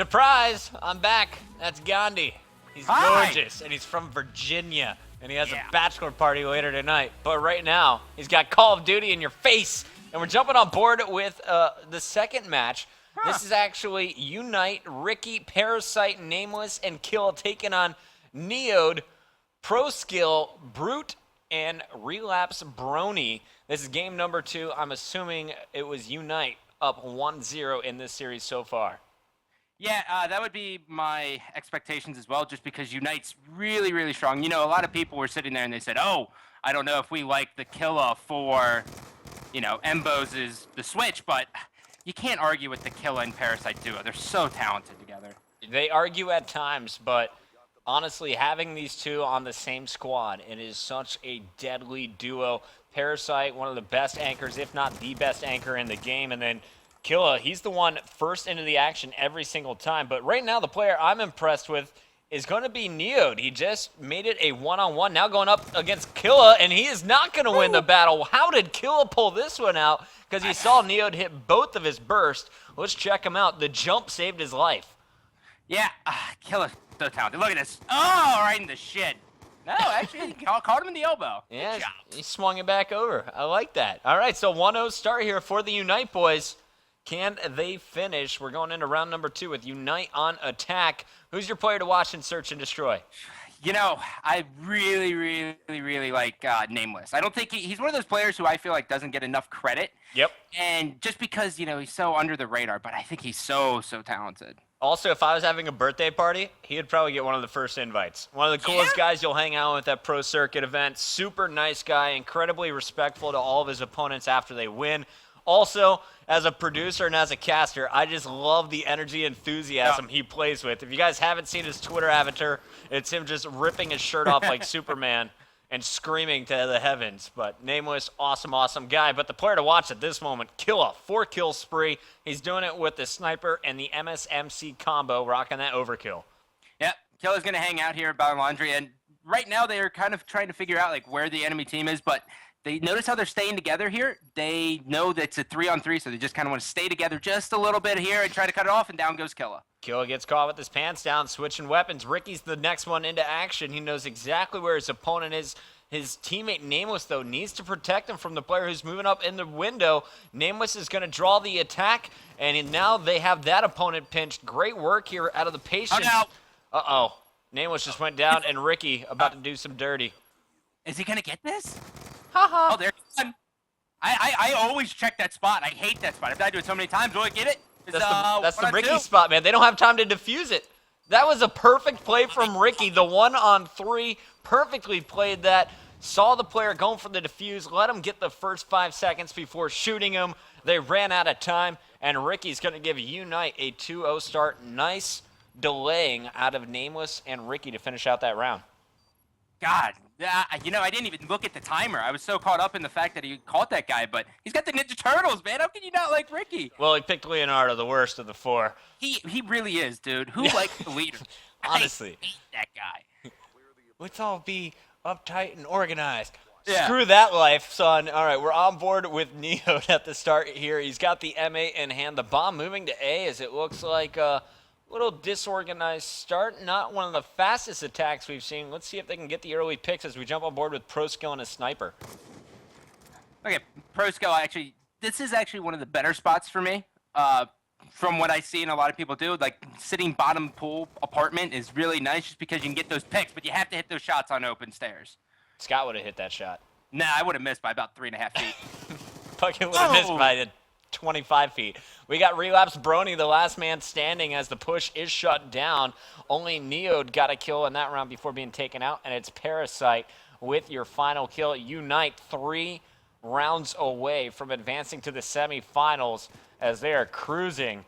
Surprise! I'm back. That's Gandhi. He's gorgeous, and he's from Virginia, and he has a bachelor party later tonight. But right now, he's got Call of Duty in your face, and we're jumping on board with the second match. This is actually UNiTE, Ricky, Parasite, Nameless, and Kill taking on Neode, Pro Skill, Brute, and Relapse Brony. This is game number 2. I'm assuming it was UNiTE up 1-0 in this series so far. Yeah, that would be my expectations as well, just because UNiTE's really, really strong. You know, a lot of people were sitting there and they said, oh, I don't know if we like the Killa for, you know, Mbos' the Switch, but you can't argue with the Killa and Parasite duo. They're so talented together. They argue at times, but honestly, having these two on the same squad, it is such a deadly duo. Parasite, one of the best anchors, if not the best anchor in the game, and then Killa, he's the one first into the action every single time. But right now, the player I'm impressed with is going to be Neode. He just made it a one-on-one, now going up against Killa, and he is not going to win the battle. How did Killa pull this one out? Because he saw Neode hit both of his bursts. Let's check him out. The jump saved his life. Yeah, Killa's so talented. Look at this. Oh, right in the shin. No, actually, he caught him in the elbow. Yeah, he swung it back over. I like that. All right, so 1-0 start here for the UNiTE boys. Can they finish? We're going into round number 2 with UNiTE on attack. Who's your player to watch and search and destroy? You know, I really like Nameless. I don't think he's one of those players who I feel like doesn't get enough credit. Yep. And just because, you know, he's so under the radar, but I think he's so talented. Also, if I was having a birthday party, he would probably get one of the first invites. One of the coolest guys you'll hang out with at Pro Circuit event. Super nice guy, incredibly respectful to all of his opponents after they win. Also, as a producer and as a caster, I just love the energy and enthusiasm he plays with. If you guys haven't seen his Twitter avatar, it's him just ripping his shirt off like Superman and screaming to the heavens. But Nameless, awesome guy. But the player to watch at this moment, Killa, 4-kill spree. He's doing it with the sniper and the MSMC combo, rocking that overkill. Yep, Killa's going to hang out here at Battle Laundry, and right now they are kind of trying to figure out like where the enemy team is, but they notice how they're staying together here. They know that it's a 3-on-3, so they just kind of want to stay together just a little bit here and try to cut it off, and down goes Killa. Killa gets caught with his pants down, switching weapons. Ricky's the next one into action. He knows exactly where his opponent is. His teammate Nameless, though, needs to protect him from the player who's moving up in the window. Nameless is going to draw the attack, and now they have that opponent pinched. Great work here out of the Patience. Uh-oh. Nameless just went down, and Ricky about to do some dirty. Is he going to get this? Haha. Oh, there's one. I always check that spot. I hate that spot. I've died to it so many times. Will I get it? That's the Ricky spot, man. They don't have time to defuse it. That was a perfect play from Ricky. The 1-on-3, perfectly played that. Saw the player going for the defuse, let him get the first 5 seconds before shooting him. They ran out of time, and Ricky's going to give UNiTE a 2-0 start. Nice delaying out of Nameless and Ricky to finish out that round. God, you know, I didn't even look at the timer. I was so caught up in the fact that he caught that guy, but he's got the Ninja Turtles, man. How can you not like Ricky? Well, he picked Leonardo, the worst of the 4. He really is, dude. Who likes the leader? Honestly. I hate that guy. Let's all be uptight and organized. Yeah. Screw that life, son. All right, we're on board with Neode at the start here. He's got the M8 in hand. The bomb moving to A as it looks like a little disorganized start. Not one of the fastest attacks we've seen. Let's see if they can get the early picks as we jump on board with Pro Skill and a sniper. Okay, Pro Skill, actually, this is actually one of the better spots for me. From what I see and a lot of people do, like sitting bottom pool apartment is really nice just because you can get those picks, but you have to hit those shots on open stairs. Scott would have hit that shot. Nah, I would have missed by about 3.5 feet. Fucking would have missed by 25 feet. We got Relapse Brony, the last man standing as the push is shut down. Only Neode got a kill in that round before being taken out, and it's Parasite with your final kill. UNiTE 3 rounds away from advancing to the semifinals as they are cruising.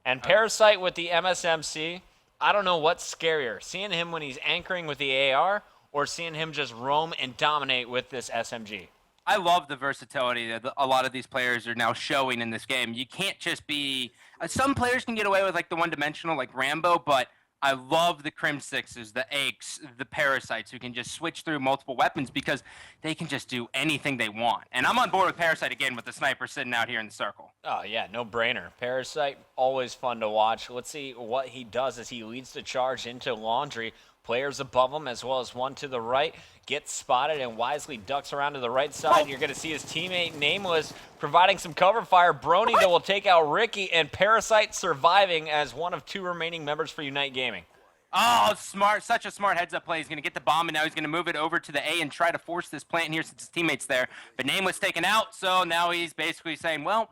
And Parasite with the MSMC, I don't know what's scarier, seeing him when he's anchoring with the AR or seeing him just roam and dominate with this SMG. I love the versatility that a lot of these players are now showing in this game. You can't just be some players can get away with like the one-dimensional like Rambo, but I love the Crim Sixes, the Aches, the Parasites who can just switch through multiple weapons because they can just do anything they want. And I'm on board with Parasite again with the sniper sitting out here in the circle. Oh, yeah, no brainer. Parasite, always fun to watch. Let's see what he does as he leads the charge into Laundry. Players above him as well as one to the right. Gets spotted and wisely ducks around to the right side. You're going to see his teammate Nameless providing some cover fire. Brony that will take out Ricky, and Parasite surviving as one of 2 remaining members for UNiTE Gaming. Oh, smart. Such a smart heads-up play. He's going to get the bomb, and now he's going to move it over to the A and try to force this plant here since his teammate's there. But Nameless taken out, so now he's basically saying, well,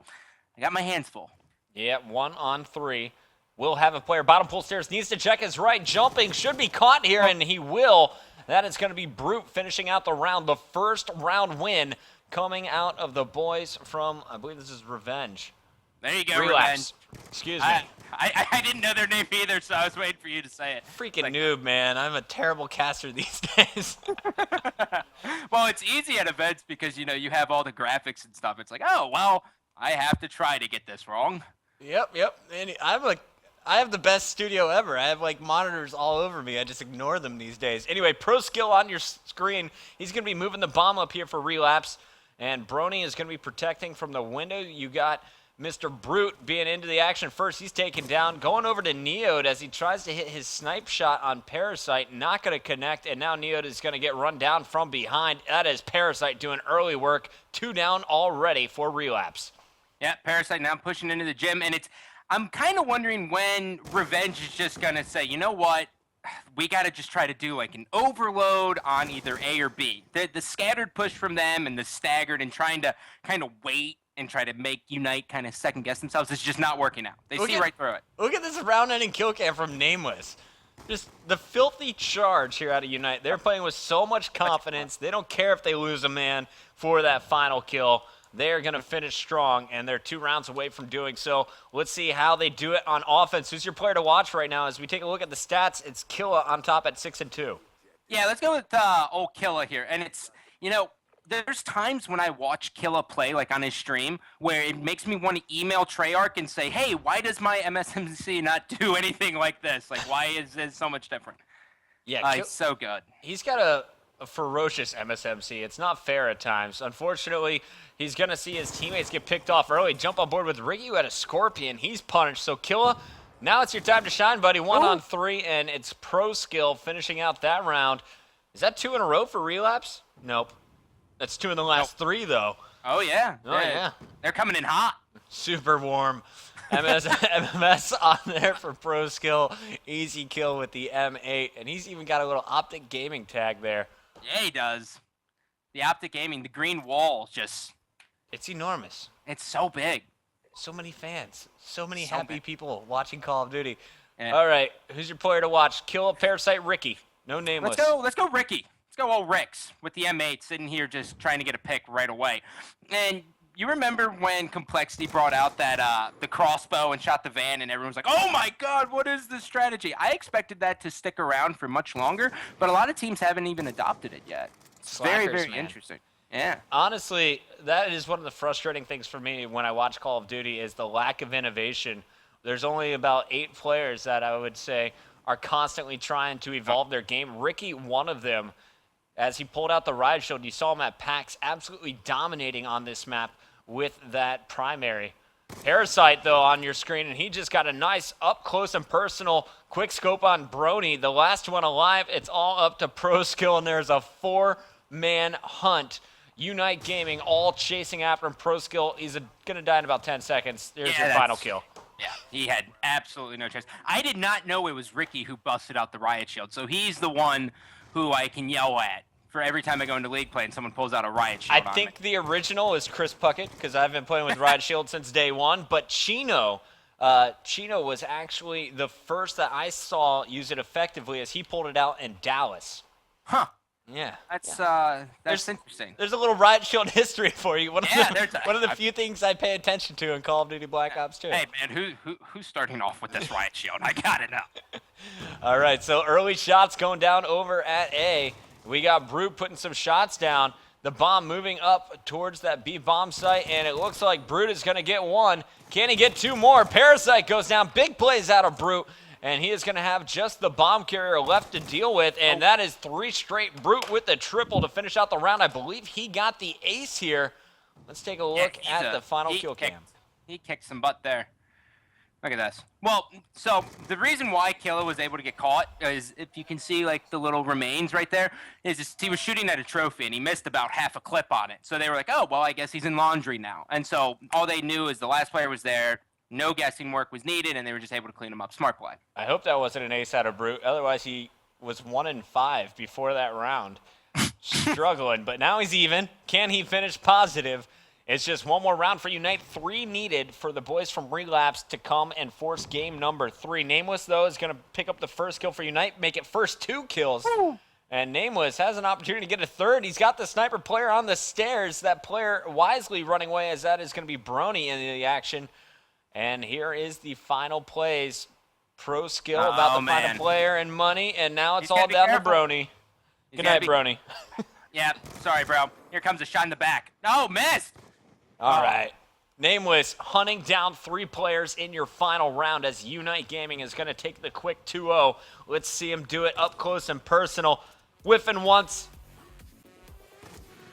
I got my hands full. Yeah, 1 on 3. Will have a player. Bottom pool stairs needs to check his right. Jumping should be caught here, and he will. That is going to be Brute finishing out the round. The first round win coming out of the boys from, I believe this is Revenge. There you go, Relapse. Revenge. Excuse me. I didn't know their name either, so I was waiting for you to say it. Freaking noob, man. I'm a terrible caster these days. Well, it's easy at events because, you know, you have all the graphics and stuff. It's like, oh, well, I have to try to get this wrong. Yep. And I have the best studio ever. I have, like, monitors all over me. I just ignore them these days. Anyway, Pro Skill on your screen. He's going to be moving the bomb up here for Relapse. And Brony is going to be protecting from the window. You got Mr. Brute being into the action first. He's taken down. Going over to Neode as he tries to hit his snipe shot on Parasite. Not going to connect. And now Neode is going to get run down from behind. That is Parasite doing early work. 2 down already for Relapse. Yeah, Parasite now pushing into the gym. And I'm kind of wondering when Revenge is just going to say, you know what? We got to just try to do like an overload on either A or B. The scattered push from them and the staggered and trying to kind of wait and try to make UNiTE kind of second guess themselves is just not working out. They see right through it. Look at this round-ending kill cam from Nameless. Just the filthy charge here out of UNiTE. They're playing with so much confidence. They don't care if they lose a man for that final kill. They're going to finish strong, and they're 2 rounds away from doing so. Let's see how they do it on offense. Who's your player to watch right now? As we take a look at the stats, it's Killa on top at 6 and 2. Yeah, let's go with old Killa here. And it's, you know, there's times when I watch Killa play, like on his stream, where it makes me want to email Treyarch and say, hey, why does my MSMC not do anything like this? Like, why is this so much different? Yeah, he's so good. He's got a ferocious MSMC. It's not fair at times. Unfortunately, he's going to see his teammates get picked off early. Jump on board with Ricky, who had a Scorpion. He's punished. So, Killa, now it's your time to shine, buddy. 1 on 3, and it's Pro Skill finishing out that round. Is that 2 in a row for Relapse? Nope. That's 2 in the last 3, though. Oh, yeah. Oh, yeah. They're coming in hot. Super warm. MMS on there for Pro Skill. Easy kill with the M8. And he's even got a little Optic Gaming tag there. Yeah, he does. The Optic Gaming, the green wall, just... It's enormous. It's so big. So many fans. So many happy people watching Call of Duty. Yeah. All right, who's your player to watch? Kill a Parasite Ricky. No Nameless. Let's go Ricky. Let's go old Ricks with the M8 sitting here just trying to get a pick right away. And you remember when Complexity brought out that the crossbow and shot the van and everyone was like, oh my god, what is this strategy? I expected that to stick around for much longer, but a lot of teams haven't even adopted it yet. It's very interesting. Yeah. Honestly, that is one of the frustrating things for me when I watch Call of Duty is the lack of innovation. There's only about 8 players that I would say are constantly trying to evolve their game. Ricky, one of them, as he pulled out the riot shield, you saw him at PAX absolutely dominating on this map with that primary. Parasite, though, on your screen, and he just got a nice up-close and personal quick scope on Brony. The last one alive, it's all up to Pro Skill, and there's a 4-man hunt. UNiTE Gaming all chasing after him. Pro Skill, he's going to die in about 10 seconds. There's your final kill. Yeah, he had absolutely no chance. I did not know it was Ricky who busted out the riot shield, so he's the one who I can yell at for every time I go into League play and someone pulls out a riot shield I think the original is Chris Puckett, because I've been playing with riot shield since day one, but Chino was actually the first that I saw use it effectively as he pulled it out in Dallas. Huh. Yeah. That's interesting. There's a little riot shield history for you. One of the I few things I pay attention to in Call of Duty Black Ops 2. Hey, man, who's starting off with this riot shield? I gotta know. All right, so early shots going down over at A. We got Brute putting some shots down. The bomb moving up towards that B bomb site, and it looks like Brute is going to get one. Can he get 2 more? Parasite goes down. Big plays out of Brute, And he is going to have just the bomb carrier left to deal with, and that is 3 straight Brute with the triple to finish out the round. I believe he got the ace here. Let's take a look at the final kill cam. He kicked some butt there. Look at this. Well, so the reason why Killa was able to get caught is, if you can see like the little remains right there, is he was shooting at a trophy and he missed about half a clip on it. So they were like, oh, well, I guess he's in laundry now. And so all they knew is the last player was there. No guessing work was needed, and they were just able to clean him up. Smart play. I hope that wasn't an ace out of Brute. Otherwise, he was 1-5 before that round. Struggling, but now he's even. Can he finish positive? It's just one more round for UNiTE. 3 needed for the boys from Relapse to come and force game number 3. Nameless, though, is going to pick up the first kill for UNiTE, make it first 2 kills. Woo. And Nameless has an opportunity to get a third. He's got the sniper player on the stairs. That player wisely running away, as that is going to be Brony in the action. And here is the final plays. Pro skill about to find a player and money, and now it's all down to Brony. Good night, Brony. Yeah, sorry, bro. Here comes a shot in the back. No, missed. All right. Nameless hunting down 3 players in your final round as UNiTE Gaming is going to take the quick 2-0. Let's see him do it up close and personal. Whiffing once.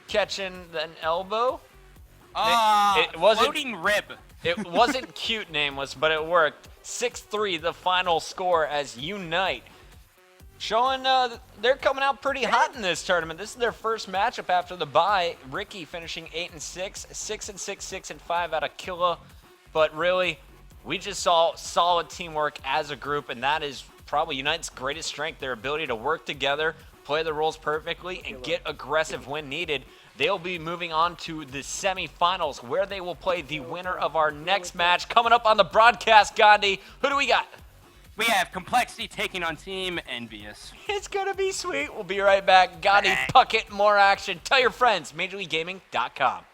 Catching an elbow. It wasn't floating rib. It wasn't cute, Nameless, but it worked. 6-3, the final score as UNiTE showing they're coming out pretty hot in this tournament. This is their first matchup after the bye. Ricky finishing 8-6, 6-6, 6-5 out of Killa. But really, we just saw solid teamwork as a group, and that is probably UNiTE's greatest strength, their ability to work together, play the roles perfectly, and get aggressive when needed. They'll be moving on to the semifinals, where they will play the winner of our next match. Coming up on the broadcast, Gandhi, who do we got? We have Complexity taking on Team Envious. It's going to be sweet. We'll be right back. Gandhi, Puckett, more action. Tell your friends, MajorLeagueGaming.com.